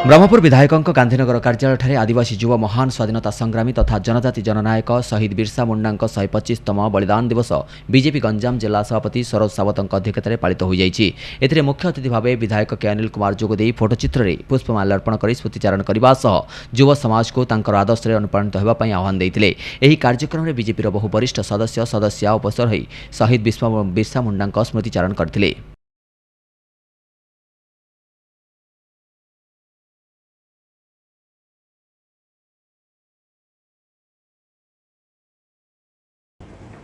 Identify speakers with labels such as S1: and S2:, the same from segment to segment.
S1: ब्रह्मपुर विधायकों गांधीनगर कार्यालय आदिवासी युवा महान स्वाधीनता संग्रामी तथा जनजाति जननायक शहीद बिरसा मुंडा 125तम बलिदान दिवस बीजेपी गंजाम जिला सभापति सरोज सावत अध्यक्षतार पालित हो जाएगी। एथिरे मुख्य अतिथि भाव विधायक के अनिल कुमार जोगदे फोटोचित्र में पुष्पमाल्य अर्पण कर स्मृतिचारण करने सह युव समाज को आदर्श अनुप्राणित होगापी आह्वान देते। यह कार्यक्रम में बीजेपी बहु वरिष्ठ सदस्य उपस्थित हो शहीद बिरसा मुंडा स्मृतिचारण करते।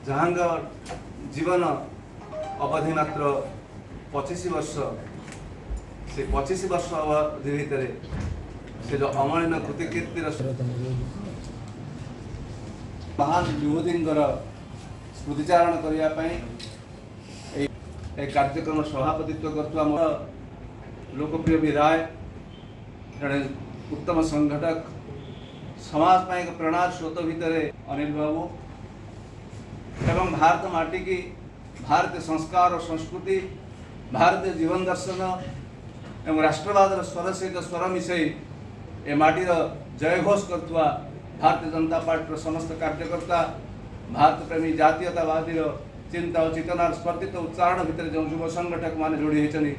S2: जहाँ जीवन अवधि मात्र 25 वर्ष से 25 वर्ष अवधि भितर से जो अमलिन कृतिकीर्तिर महान विभूतिंकर स्मृतिचारण करने कार्यक्रम सभापतित्व करथुआ मोर लोकप्रिय विधायक जड़े उत्तम संगठक समाज पाई प्रेरणा स्रोत भितर अनिल बाबू एवं भारत माटी की भारतीय संस्कार और संस्कृति भारतीय जीवन दर्शन एवं राष्ट्रवाद स्वर सहित स्वर मिसई ए माटीर जयघोष करथुआ भारतीय जनता पार्टी समस्त कार्यकर्ता भारत प्रेमी जातीयतावादी चिंता और चेतनार स्पर्धित उच्चारण भितर जो युव संगठक मान जोड़ी होती